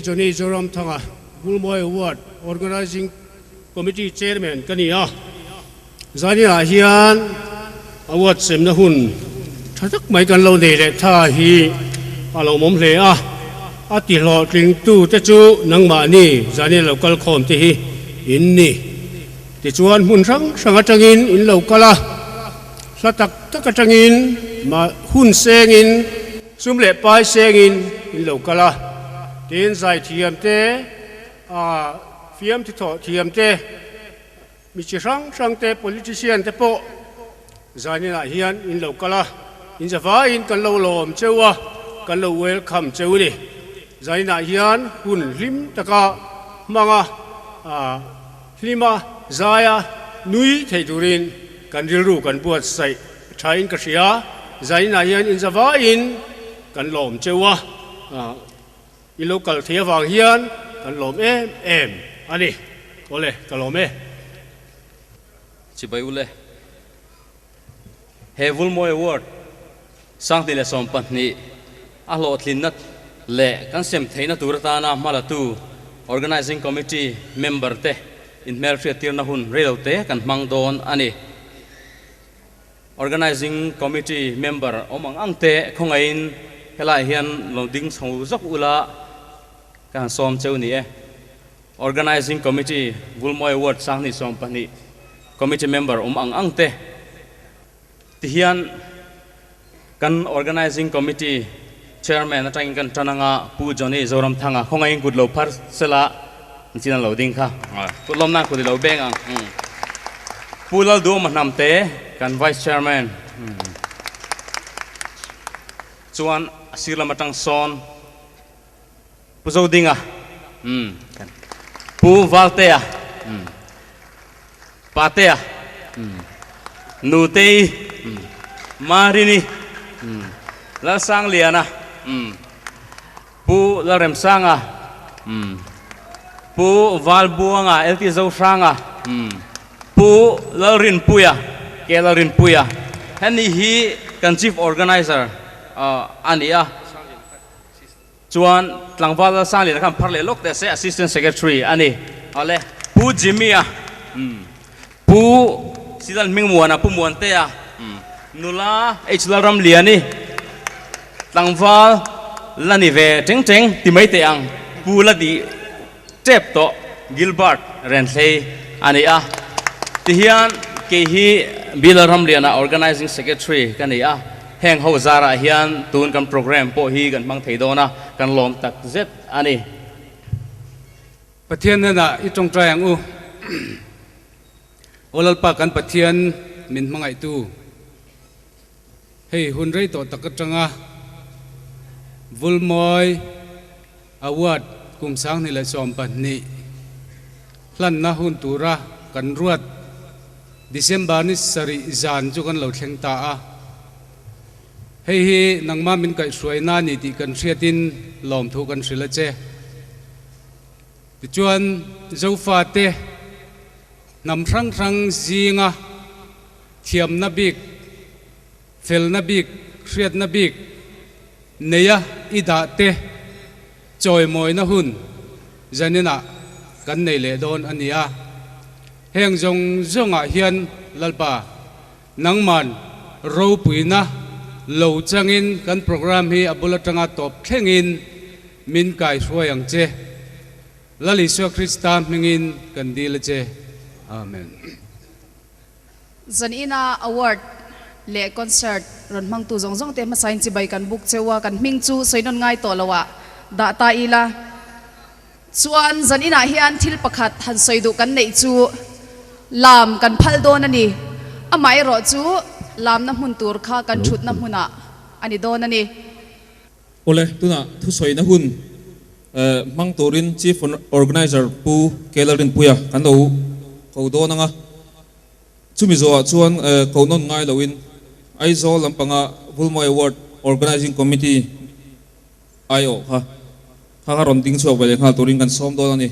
Johnny Joram Thanga Bulmoy Award Organizing Committee Chairman Kania Zania Hian Award Sem na hun Thatak mai kan lo ne le tha hi alo mom le a ti lo tling tu te chu nang ma ni Zania local khom te hi in ni ti chuan mun sang atangin in local sa tak atangin ma hun sengin sum le pai sengin in local tin zai thiam te fiam ti tho thiam te mi chi sang te politician te po Zania hian in local in Java in kan lo lom chewa kan lo welcome chewni Zania hian hun lim taka manga lima zaya nui theidurin kan rilru kan buat sai thain ka ria Zania hian in Java in kan lom chewa i local thiawang hian kan lom em ani ole kan lom chibai ule Hevul Moy Award sang tile sompan ni alo tlinat le kan sem theina turatana malatu organizing committee member te in merfia tirna hun relote kan mangdon ani organizing committee member omang angte khongain helai hian loading chhozak ula kan som cheu ni organizing committee Vulmoy Award sang ni sompan ni committee member ang angte tihian kan organizing committee chairman atang kan tananga pu Johnny Joram Thanga khongai good lo par sela china loading kha kulom na kudi lo beng ang pulal do manam te kan vice chairman chuan asila matang son pu zodinga kan pu valtea patea nutei marini la sang liana pu la rem sanga pu val buanga elti zo sanga pu la rin puya ke la rin puya hani hi kan chief organizer ania chuan tlangwal la sang liana kan pharle lok te se assistant secretary ani ale pu jimia pu sidal mingmuana pu muante ya nula lam liani tlangwal lani ve teng timai te ang pula di tep to Gilbert Rensley ania tihian ke hi bilaram liana organizing secretary kania heng ho zara hian tun kan program po hi kan mang theidona kan lom tak zet ani pathian na itong trayang u olal pa kan pathian min mangai tu hei hun rei to takatanga Vulmoy Award kum sang ni la som pan ni hlan na hun tura kan ruat December ni sari zan chu kan lo thleng ta hei hi nangma min kai suai na ni ti kan hriatin lom thu kan hrila che ti chuan zofa te nam rang zinga thiam na bik fel na bik hriat na bik neya ida te choi moi na hun janina kan nei le don ania heng zonga hian lalpa nangman ro puina lo changin kan program hi abulatanga top thengin min kai hruayang che lali so Krista mingin kan dil che amen Zanina Award le concert ron mang tu zong te ma sain chi bai kan book chewa kan ming chu soinon ngai to lawa da ta ila chuan Zanina hian thil pakhat han soidu kan nei chu lam kan phal don ani amai ro chu lam na hun tur kha kan thut na huna ani don ani ole tuna thu soi na hun mang torin chief organizer pu kelarin puya kan do ko do nanga chumi zo chuan ko non ngai loin ai zo lampanga Vulmoy Award organizing committee ayo ha ron ding so bale kha torin kan som do ani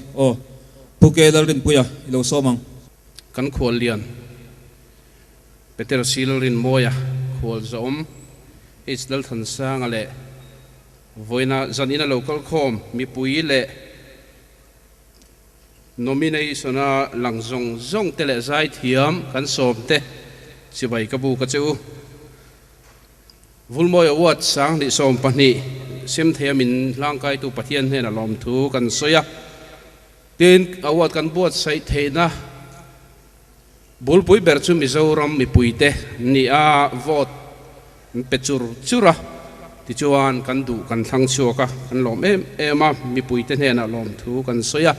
pu kelarin puya ilo somang kan khol lian peter silrin moya khol zom is dal than sang ale voina zanina local com mi pui le nomination a langzong zong tele zai thiam kan som te sibai ka bu ka chu vulmoi award sang ni som pani sim themin langkai tu pathian hena lom thu kan soya tin award kan buat sai theina bulpui berchu mizoram mi puite ni a vote pechur chura ti chuan kan du kan thlang chuaka kan lom ema mi puite hena lom thu kan soya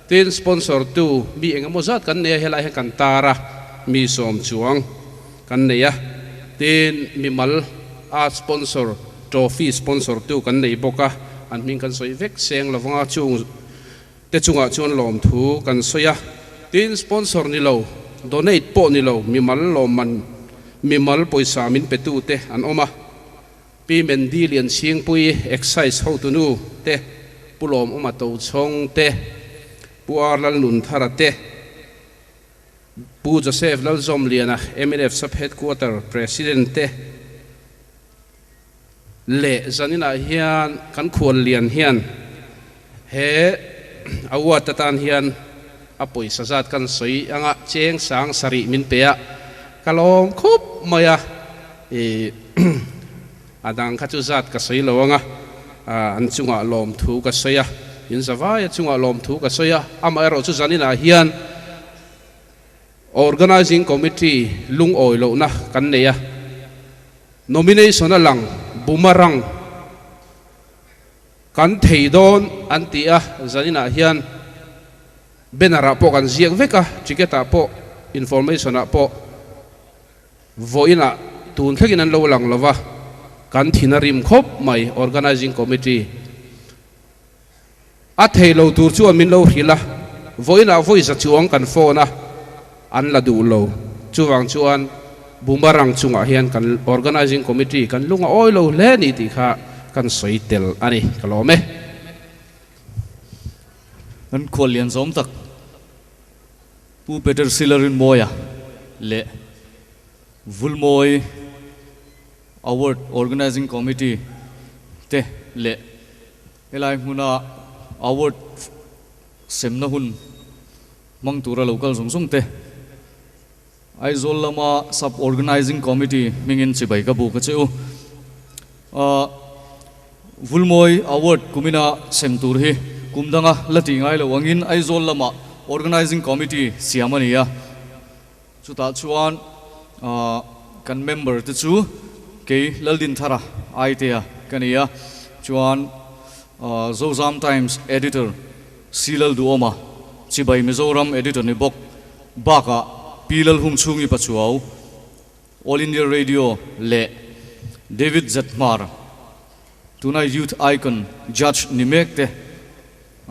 tin sponsor tu mi engamo zat kan ne helai kan tara mi som chuang kan ne ya tin mi mal a sponsor trophy sponsor tu kan nei boka an min kan soi vek seng lawanga chung te chunga chuan lom thu kan soya tin sponsor ni lo donate po ni lo mi mal lo man mi mal poisa min petu te an oma pi men di lian sing pui exercise ho tu nu te pulom oma to chong te puar lal nun thara te pu Joseph lal zom liana MNF sub headquarter president te le zanina hian kan khual lian hian he awat tatan hian apoi sazat kan soi anga cheng sang sari min pea kalom khup maya adang khachu zat ka soi lawanga an chunga lom thu ka soya in zawai chunga lom thu ka soya ama ero chu zanina hian organizing committee lung oi lo na kan neya nomination alang bumarang kan theidon antia zanina hian benara po kan ziak veka tiketa po information a po voina tun thegin an lo lang lova kan thinarim khop mai organizing committee a theilo tur chu min lo hila voina voice chuang kan phone a an la du lo chuwang chuan bumarang chunga hian kan organizing committee kan lunga oi lo le ni ti kha kan soitel ani kalome an kholian zom tak pu Peter Silarin moya le vulmoi award organizing committee te le elai huna award semna hun mangtura local zungsung te aizol lama sub organizing committee mingin chibai ka bu ka cheu vulmoi award kumina semtur hi kumdanga lati ngai lo wangin aizol lama organizing committee siamania chuta chuan kan member te chu ke laldin thara aitea kania chuan Zozam Times editor Silal Duoma chibai Mizoram editor ni bok baka pilal hum chungi pachuau All India Radio le David Zatmar tunai youth icon judge nimekte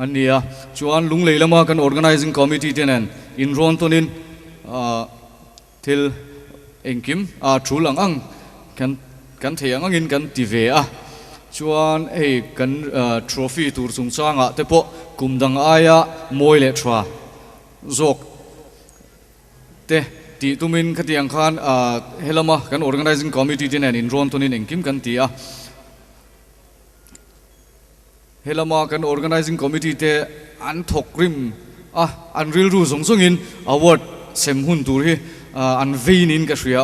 ania chuan lung leilama kan organizing committee tenen in rontonin til engkim thulang ang kan theyang angin kan tive a chuan ei kan trophy tur chung changa te po kumdang aya moile thra zok te ti tumin khatiang khan helama kan organizing committee tenen in rontonin engkim kan tia helama kan organizing committee te an thokrim an ril ru zongzongin award semhun tur hi an veinin ka hria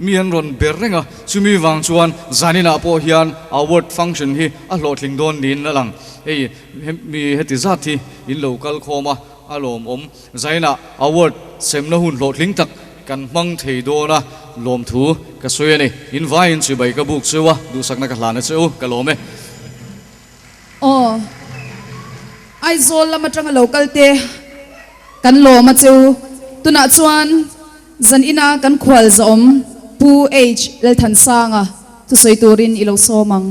mi an ron berrenga chumi wang chuan zanina po hian award function hi a hlotling don nin na lang ei mi heti zathi in local khoma alom om zaina award semna hun hlotling tak kan mang thei dona lom thu ka soyani in vain chu bai ka buk chewa du sakna ka hlana cheu ka lome ai zol lama tanga local te kan lo ma cheu tuna chuan zan ina kan khwal zom pu age lel than sanga tu soi turin ilo somang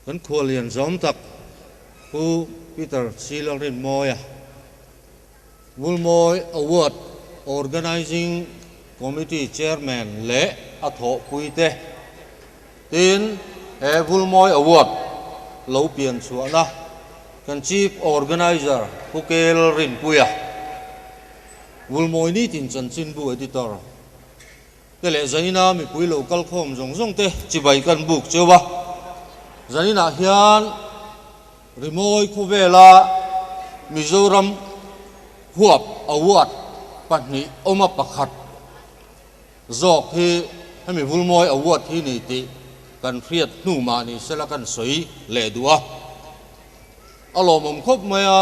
kan kholian zom tak pu Peter Silarin moya vulmoi award organizing committee chairman le atho puite tin vulmoi award lo pian chuana kan chief organizer Pukel Rin Puya vulmoi ni tin chan chin bu editor cái lẽ zanina mi pui local khom zong zong te chi bai kan buk chewa zanina hian rimoi khuvela Mizoram huap awat pahni oma pakhat zok hi hemi vulmoi awat hi ni ti kan friat nu ma ni sela kan soi le dua alomom khop maya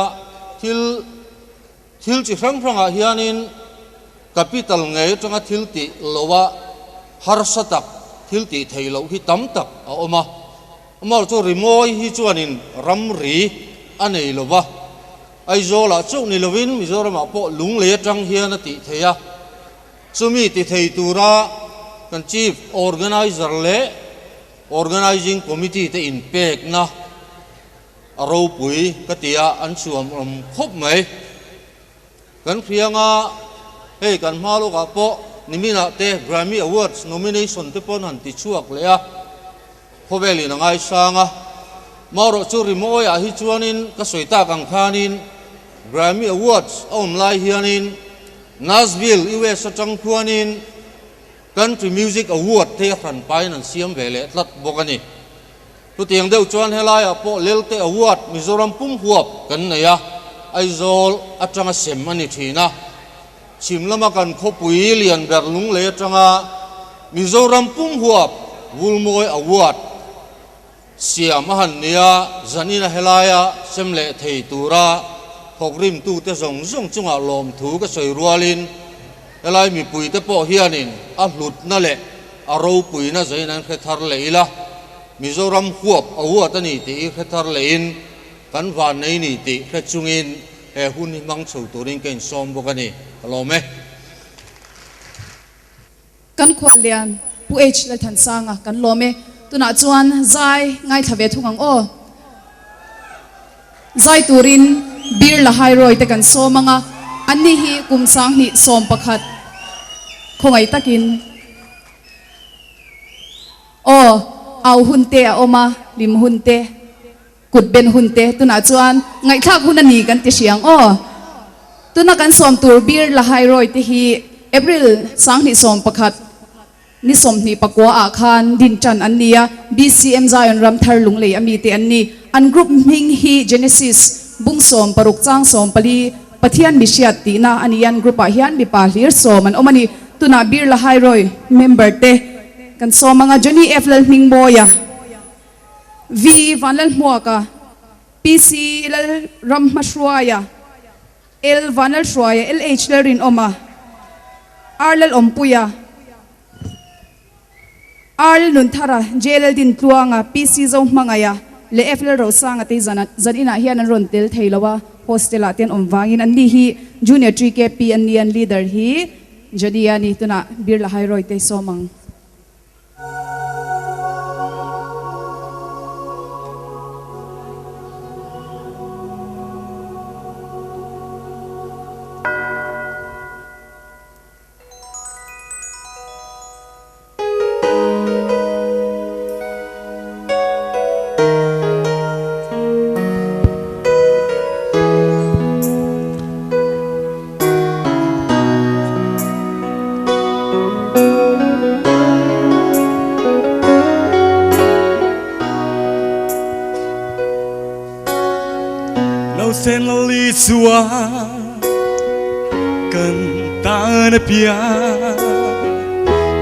thil chi hrang hranga hianin capital nge tanga thil ti lowa harsatak thil ti theilo hi tam tak a oma amal chu rimoi hi chuanin ramri anei lowa aizola chu ni lovin Mizoram po lung le tang hian ti theya chumi ti thei tura kan chief organizer le organizing committee te in pek na aro pui katia an suam rom khop mai kan phianga hey kan malo ka po nimina te Grammy Awards nomination te pon han ti chuak le a khobeli na ngai sanga maro chu rimoi a hi chuanin ka soita kang khanin Grammy Awards om lai hianin Nashville US atang khuanin Country Music Award te khan pai nan siam vele tlat bokani tu tiang deu chuan helai a po lelte award Mizoram pum huap kan neya aizol atanga sem ani thina chimlama kan khopui lian berlung le atanga Mizoram pum huap vulmoi award siam han nia zanina helaya semle thei tura khokrim tu te zong zong chunga lom thu ka soi rualin elai mi pui te po hianin a hlut na le aro pui na zainan khethar leila Mizoram huap awat ani ti khethar lein kan van nei ni ti khechungin he hun mang chho turin ken som bokani alome kan khwalian pu h la than sanga kan lome tuna chuan zai ngai thave thungang o zai turin bir la hai roi te kan so manga anni hi kumsang ni som pakhat khongai takin o au hunte a oma lim hunte kut ben hunte tuna chuan ngai thak hunani kan ti siang o tuna kan som tur bir la hai roi te hi April sang ni som pakhat ni som ni pakwa a khan din chan annia BCM Zion ram thar lung le ami te anni an group ming hi Genesis bung som paruk chang som pali pathian misiat ti na anian group a hian mi pa hlir som an omani tuna bir la hai roi member te kan som manga Johnny F lal ming boya V vanal muaka PC lal ram mashruaya L vanal shruaya LH larin oma R lal ompuya R nun thara JL din tuanga PC zong mangaya le F lal rosanga te zanina hian an ron tel theilawa hostel aten omwangin an ni hi junior 3KP an nian leader hi jadiani tuna bir la hai roi te somang sen li suwa kan ta na pia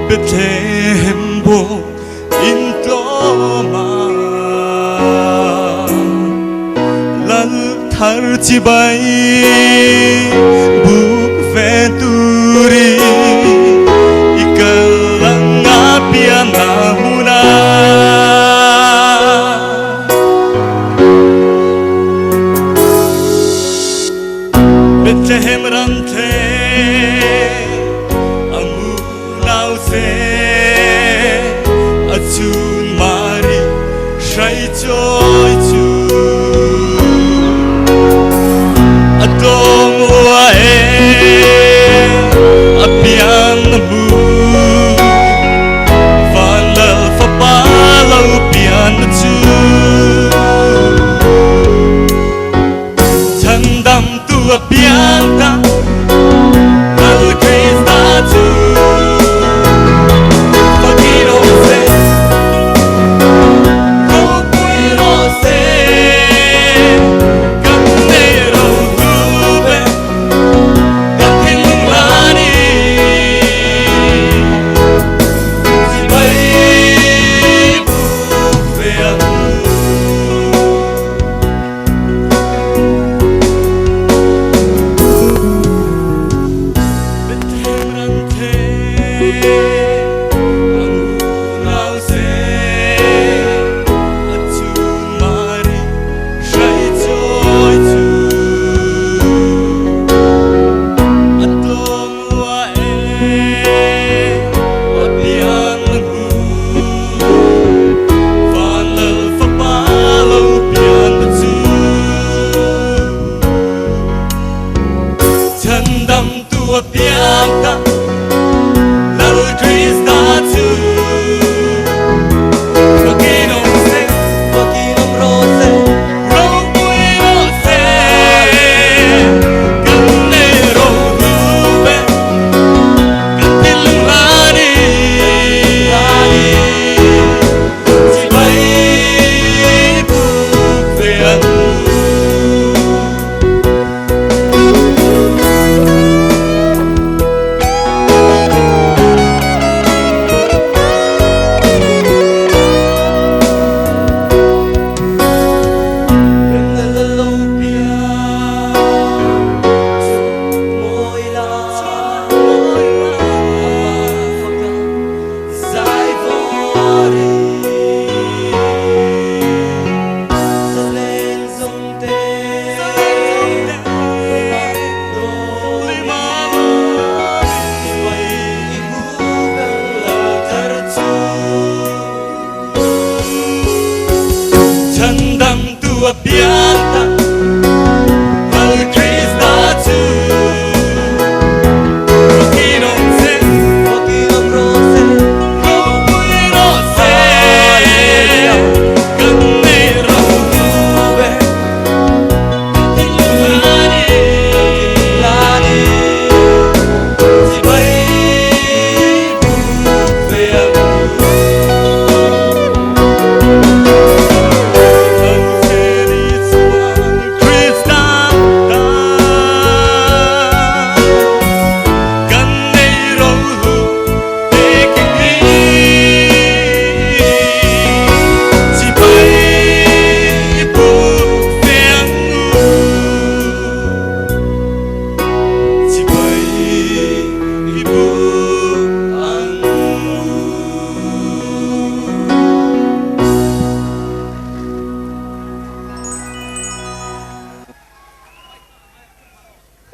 Bethlehem bo in to ma lal thar chi bai bu fe turi ikalanga pia na huna Bethlehem rante amu nau se achun mari shai choi chu adom wa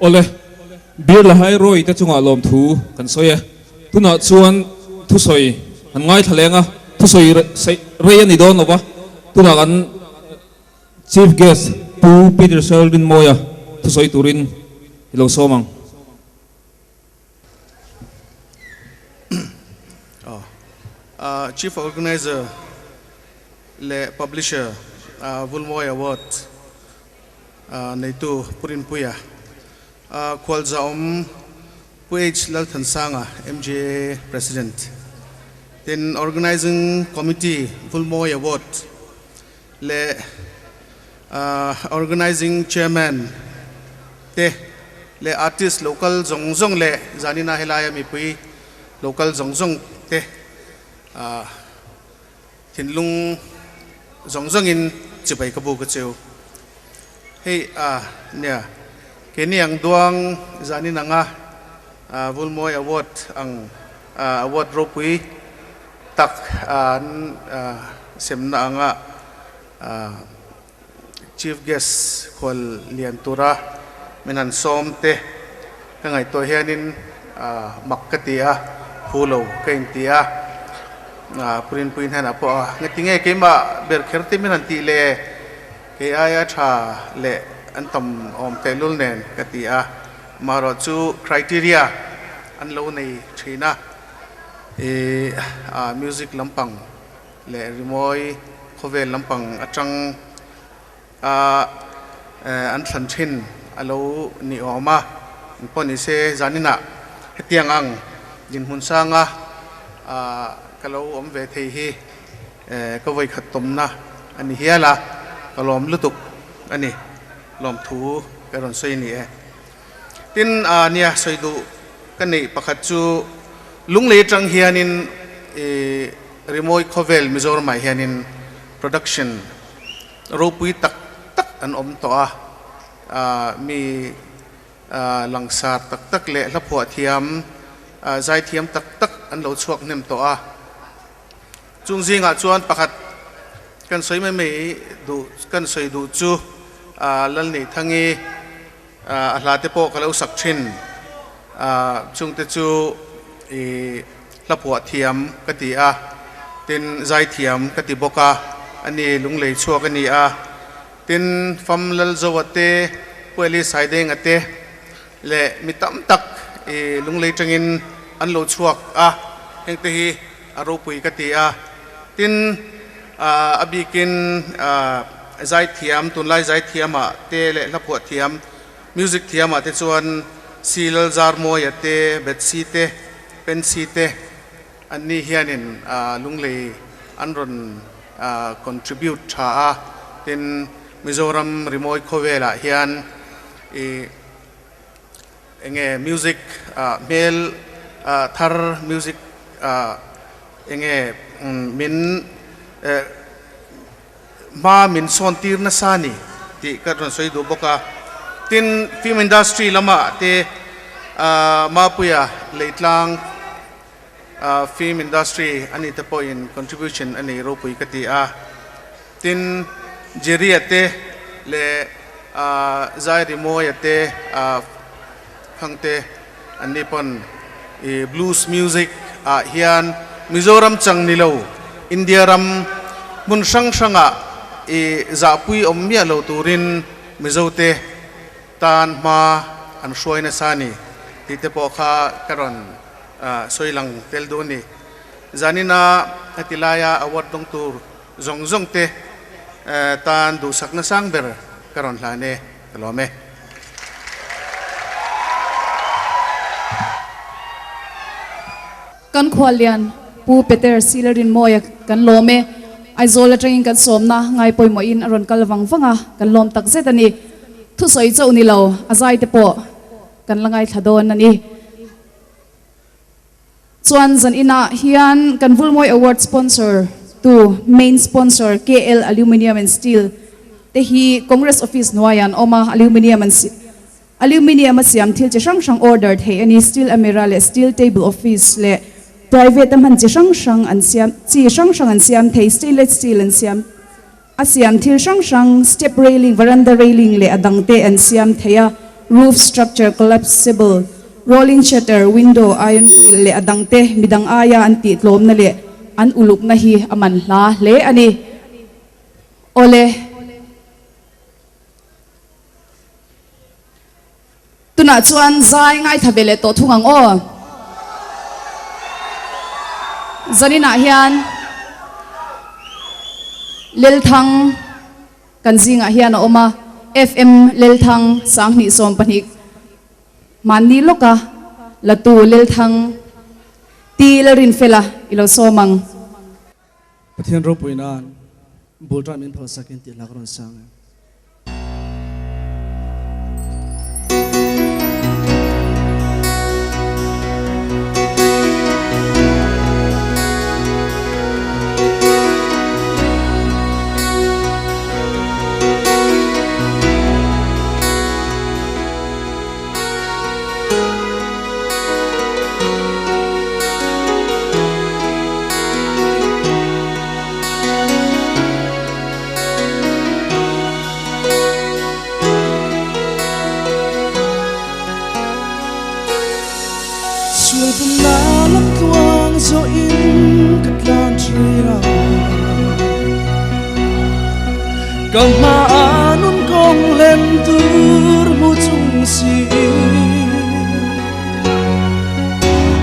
ole bir la hai roi te chunga lom thu kan soya tuna chuan thu soi an ngai thalenga thu soi rei ani don lova tuna kan chief guest pu Peter Sheldon moya thu soi turin hilo somang Chief Organizer le Publisher Vulmoy Award Naitu Purin Puya Kwalza Puage Lalthan Sanga MJA President then Organizing Committee Vulmoy Award le Organizing Chairman te le Artist Local Zongzong le Zanina Helaya Mipui Local Zongzong te Tinlung Zongzong in Chibai Kabu Kacheu hey nia kini ang duang zani nanga Vulmoy Award ang award ropui tak semna anga chief guest kol liantura menan somte kangai to hianin makkatia hulo kaintia purin puin hana po ngatinge kema ber kherti menan ti le ke aya tha le antam om telul nen katia maro chu criteria an lo nei thina music lampang le rimoy khovel lampang atang an thlan thin alo ni oma poni se zanina hetiang ang jin hun sanga kalau om ve thei hi ko voi khatom na ani hiala kalom lutuk ani lom thu karon soi ni tin nia soidu kani pakhat chu lungle tang hianin rimoy khovel mizoram mai hianin production ropui tak tak an om to mi langsar tak tak le la phua thiam zai thiam tak tak an lo chuak nem to a chung zinga chuan pakhat kan soi mai du kan soi du chu lal nei thangi a hlate po kalau sak thin chung te chu e lapua thiam kati a tin zai thiam kati boka ani lunglei chuak ani a tin fam lal zawate peli saideng ate le mitam tak e lunglei tangin an lo chuak a hengte hi aro pui kati a tin abikin zai thiam tunlai zai thiama te le lapua thiam music thiama te chuan sil zar moi ate betsi te pensi te anni hianin lunglei anron contribute tha a tin Mizoram rimoi khowela hian enge music male thar music enge min ma min son tir na sani ti karon soi do boka tin film industry lama te ma puya leitlang film industry ani te po in contribution ani ro pui kati a tin jeri ate le zai rimoi ate phangte ani pon blues music hian Mizoram chang nilo India ram mun sang sanga za pui omia lo turin mizote tan ma an shoina sani tite po kha karon soilang tel do ni zanina atilaya award dong tur zong te tan du sakna sang ber karon hlane talome kan khwalian pu peter silerin moya kan lome aizola training kan somna ngai poi mo in aron kalwang wanga kan lom tak zetani thu soi chau ni lo azai te po kan langai thadon ani chuan zan ina hian kan vulmoi award sponsor to main sponsor KL Aluminium and Steel te hi Congress office nuayan oma aluminium siam thil che sang order the ani steel amirale steel table office le private man chi sang an siam chi sang an siam thei stainless steel an siam asiam thil sang step railing veranda railing le adangte an siam theya roof structure collapsible rolling shutter window iron le adangte midang aya anti tlom na le an uluk na hi aman la le ani ole tuna chuan zai ngai thabele to thungang o zanina hian lelthang kanjinga hian oma FM lelthang sangni som panik mani loka latu lelthang ti lerin fela ilo somang pathian ro puinan bulta min phal sakin ti lakron sang Kama anun kong lentur mu chung si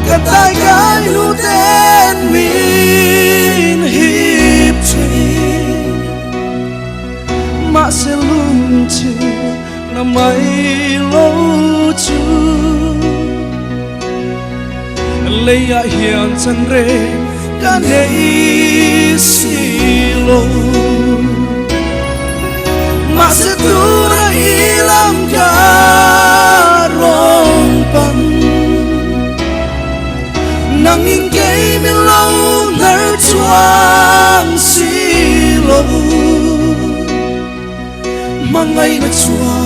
Katay kay luten min hip chin Ma selung chi na may lo chu Leia hian chan re ka nei silo Masetura ilam karong pan Nanging kay milaw nar chuang silo Mangay na chua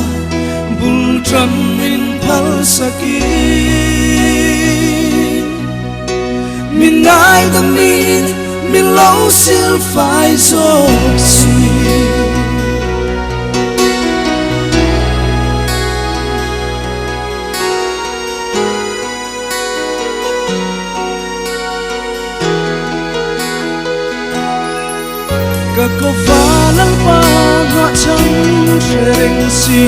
bultram min phal sakin tâm min lâu siêu phải rồi Các cô phá lăng ba ngã trắng rèn xì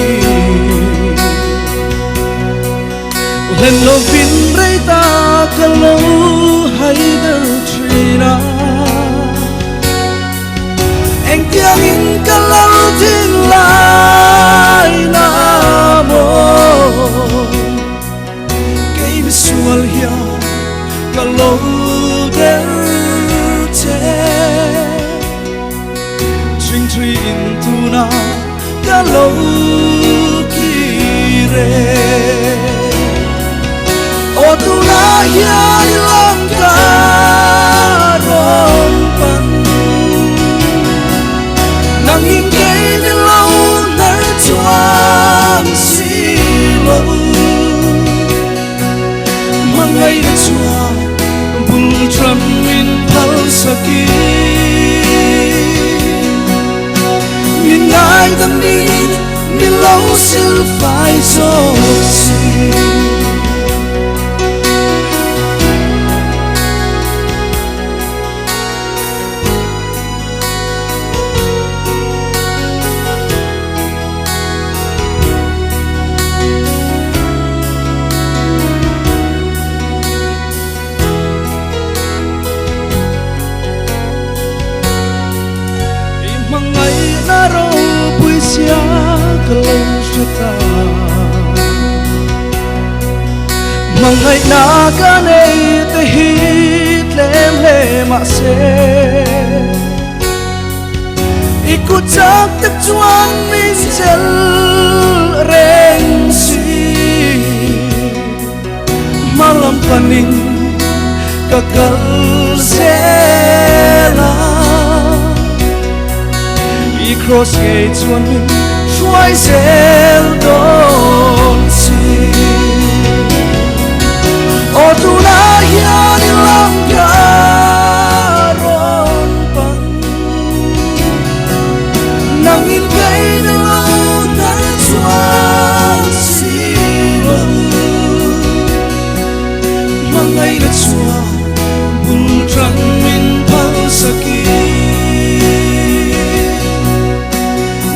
lên lô vin rây ta cả lâu hay đỡ trina anh tiếng in cả lâu thiên lại na mô cây bị xuân hiu cả lâu đỡ thế String tree into na kalau kire O tu na ya ilang karompan Nanging kay nilaw nar chuang silo Mangay na chuang bultram min pal sakit Nhìn ai tâm nhìn Nhìn lâu siêu phải rồi Mangai na ka nei te hit lem le ma se Ikut chak tak chuan min chel reng si Malam paning kakal sela I cross gate chuan min chuai sel don si O tu na hian ilang karon pan Nangin kay nilaw nar chuan silo Mangay na chuan bultrang min pal sakit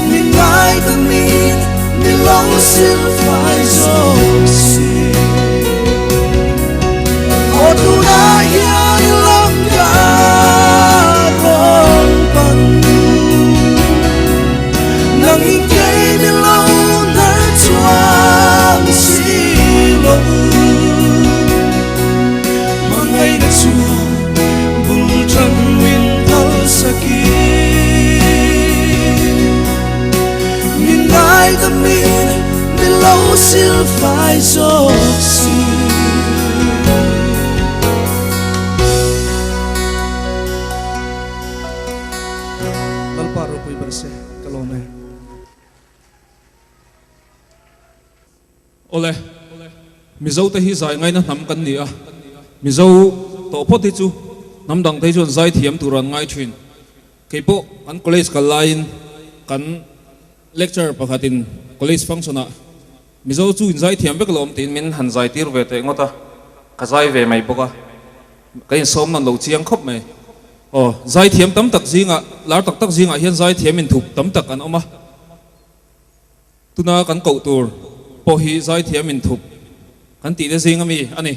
Min ngai ta min nilaw sil phai zog si O tu na hian ilang karon pan Nanging kay nilaw nar chuang silo Mangay na chuan bultrang min pal sakit Min ngai ta min nilaw sil phai zog si Ole mizo te hi zai ngai na nam kan ni a mizo to pho ti chu nam dang thei chun zai thiam turan ngai thin keipo an college ka line kan lecture pakhatin college function a mizo chu in zai thiam bek lom tin min han zai tir ve te ngota ka zai ve mai boka kai som nan lo chiang khop mai o zai thiam tam tak zinga lar tak tak zinga hian zai thiam in thup tam tak an oma tuna kan ko tur po hi zai thiam in thup kan ti de zinga mi ani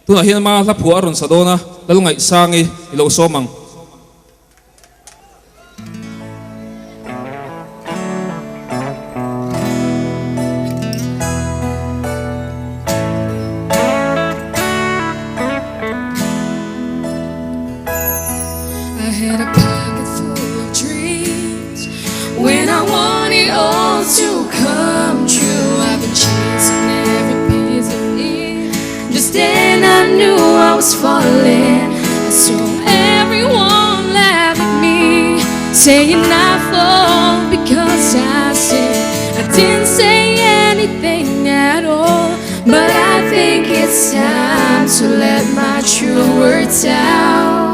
tuna hian ma la phu aron sadona dal ngai sangi ilo somang falling. I saw everyone laugh at me, saying I fall because I said I didn't say anything at all. But I think it's time to let my true words out.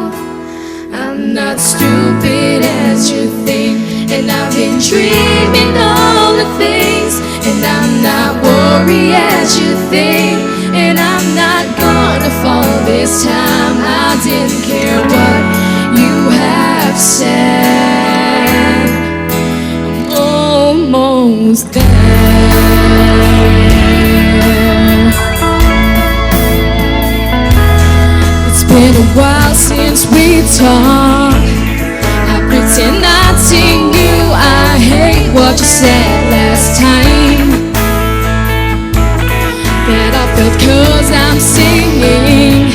I'm not stupid as you think, and I've been dreaming all the things, and I'm not worried as you think, and I'm not gonna fall this time. I didn't care what you have said. I'm almost there. It's been a while since we talked. I pretend not seeing you. I hate what you said last time, that I felt 'cause I'm singing.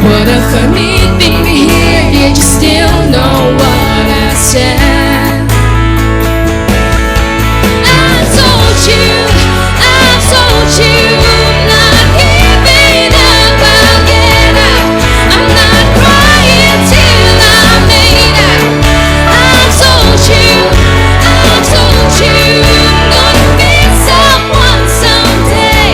What a funny thing to hear. Did you still know what I said? I told you, not giving up, I'll get out. I'm not crying till I'm made out. I told you, gonna be someone someday.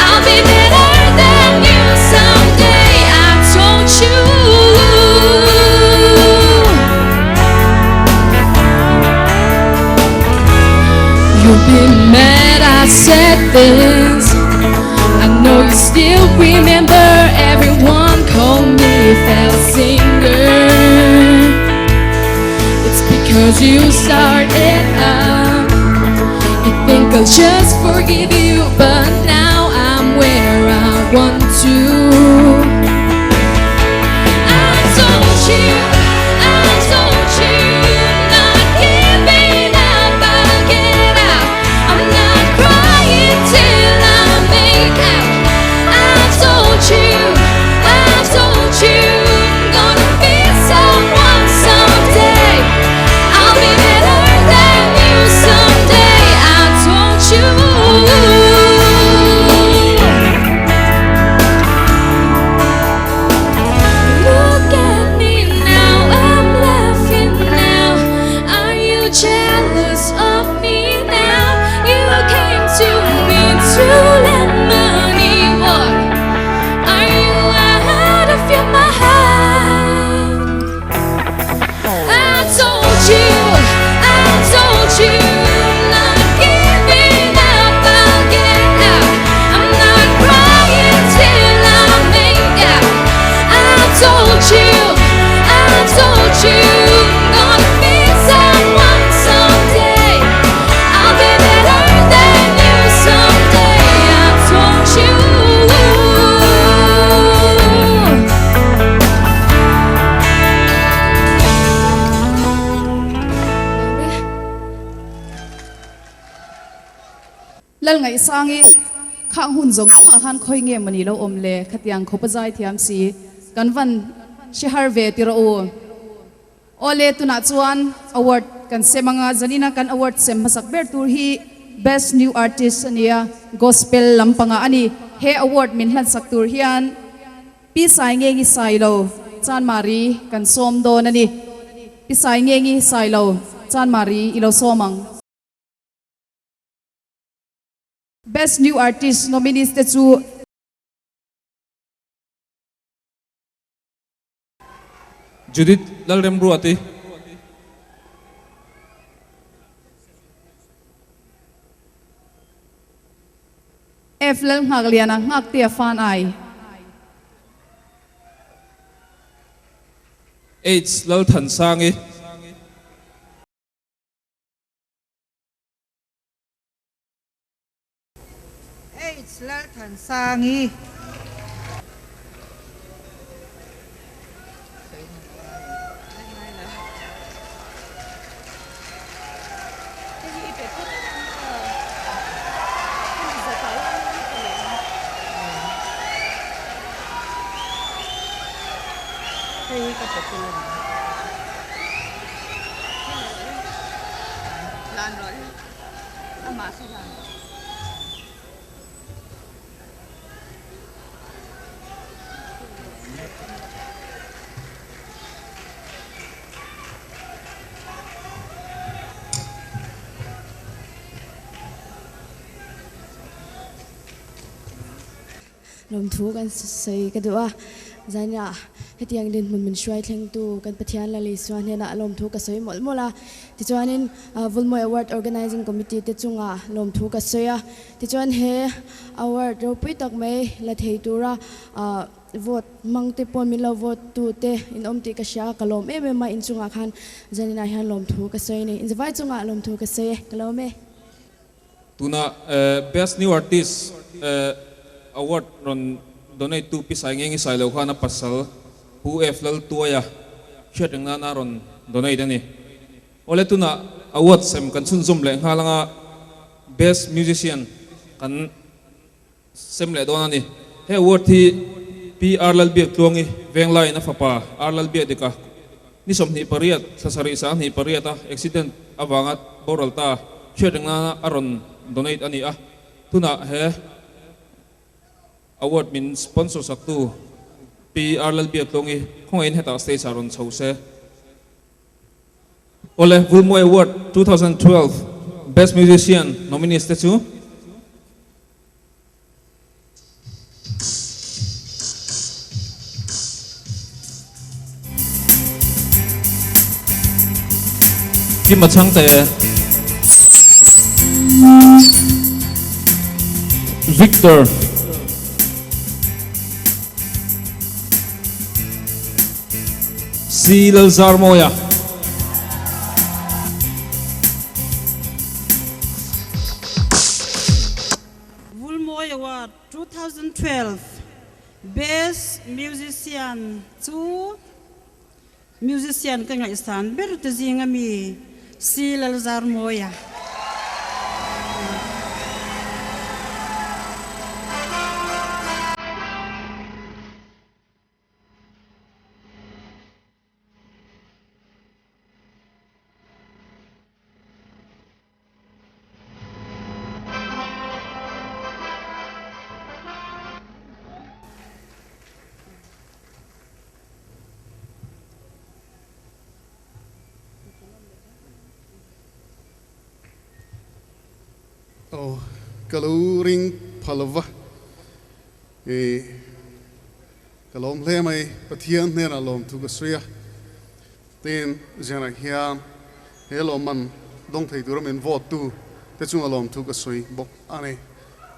I'll be better than you someday. I told you. You've been mad I said this. I know you still remember. Everyone called me fell singer. It's because you started up. You think I'll just forgive you, but now I'm where I want to. I told you, not giving up, I'll get out. I'm not crying till I make out. I told you, gonna be someone someday. I'll be better than you someday. I told you. Look at me now, I'm laughing now. Are you jealous of me now? You came to me to lend money, what? Are you out of your mind? I told you, not giving up, I'll get out. I'm not crying till I make out. I told you, gonna be someone someday. I'll be better than you someday. I told you. Lal ngai sangi khang hun zong a han khoi nge mani lo omle khatiang khopazai thiam si kanwan shihar ve tiro o ole tuna chuan award kan semanga zanina kan award sem masak ber tur hi best new artist ania gospel lampanga ani he award min hlan sak tur hian pi sai nge ngi sai lo chan mari kan som do nani pi sai nge ngi sai lo chan mari ilo somang. Best New Artist nominees te chu Judith Lalrem Ruati, F lal ngagliana ngak tia fan ai H Lal Than Sangi, Lal Than Sangi. lom thu kan sei ka dua zania hetiang din mun min shwai thleng tu kan pathian la li swan hena lom thu ka sei mol mola ti chuanin vulmoi award organizing committee te chunga lom thu ka soya ti chuan he award ro pui tak mai la thei tura vote mangte pon min lo vote tu te in omti ka sha kalom em ma in chunga khan zanina hian lom thu ka sei ni in zawai chunga lom thu ka sei kalome tuna best new artist award ron donate tu pisai ngi sai lo khana pasal pu f lal tuaya shet na ron donate ani ole tuna award sem kan sun zum le halanga best musician kan sem le donani he award thi PR lal biak tuangi venglai na fapa ar lal biak dika ni som ni pariat sasari sa ni pariata accident awangat boralta shet na aron donate ani tuna he award min sponsor saktu PR lal biak tuangi khongain heta stage aron chause ole vulmoi award 2012 best musician nominees te chu Kim Machang te Victor Silal Zarmoya Vulmoi Award 2012 Best Musician 2 Musician ka nga istan pero te zinga mi Silal Zarmoya Oh, kalau ring phalwa, kalau le mai pathian ne na lom tu kasria, ten jana hiam, hello man dong thei turam in vote tu, te chunga lom tu kasoi bok ane,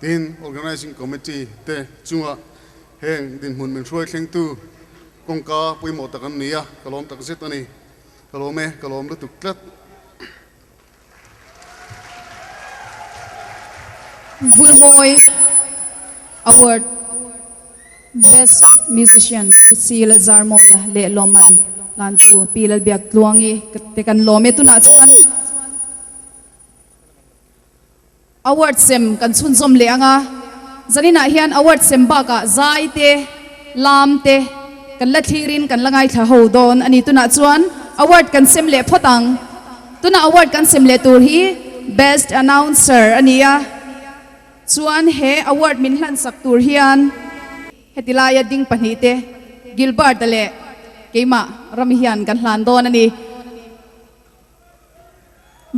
ten organizing committee te chunga heng din mun min shroi thleng tu, kongka pui mo takan nia, kalom tak zet ani, kalom lu tuklat. Vulmoi Award Best Musician Silal Zarmoya le loman lantu pilal biak luangi tekan lome tu na chuan award sem kan chunzom le anga zanina hian award sem ba ka zai te lam te kan la thirin kan langai tha ho don ani tu na chuan award kan sem le photang tuna award kan sem le tur hi Best Announcer ania chuan he award min hlan sak tur hian hetilaya ding panite Gilbert ale keima ramihian kan hlan don ani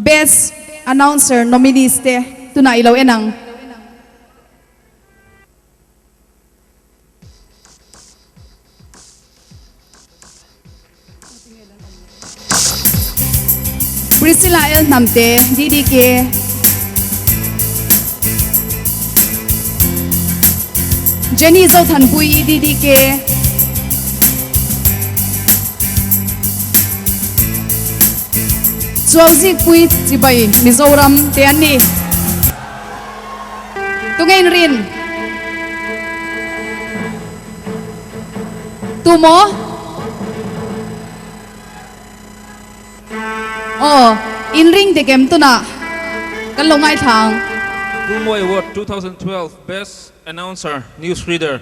Best Announcer nominees te tuna ilaw enang Priscilla El Namte DDK Jenny Zhou Tan Pui DDK Zuauzik Pui Chibai Mizoram Tiani Tungain Rin Tumo Oh Inring Tegem Tuna Kalungai Thang Vulmoi Award 2012 Best Announcer Newsreader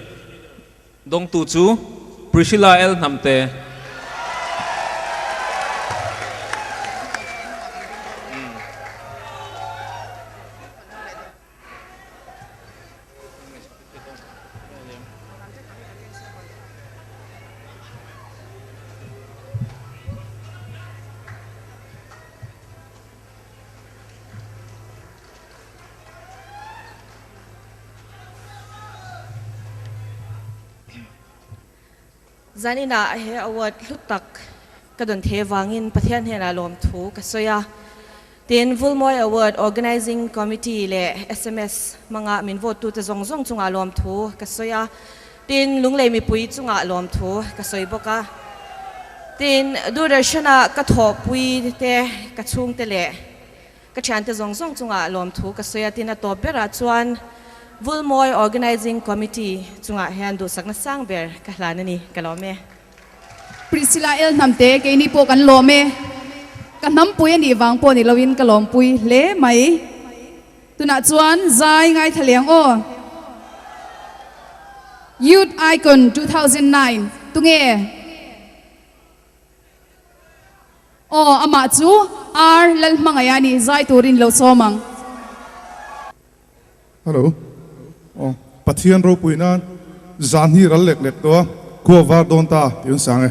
Dong Tu Chu Priscilla El Namte zanina he award lutak kadon thewangin pathian hena lom thu kasoya tin Vulmoy Award Organizing Committee le SMS mga min vote tu te zongzong chunga lom thu kasoya tin lunglei mi pui chunga lom thu kasoi boka tin Durdarshana ka thopui te ka chung te le ka chan te zongzong chunga lom thu kasoya tin a topera chuan Vulmoy Organizing Committee chunga hian du sakna sangber ka hlanani kalome Priscilla El namte ke ni po kan lome kan nam pui ni wang po ni lawin ka lom pui le mai tuna chuan zai ngai thaliang o Youth Icon 2009 tunge o ama chu ar lal mangaya ni zai turin lo somang Hello pathian ro puina zan hi ral lek lek to ko war don ta yun sange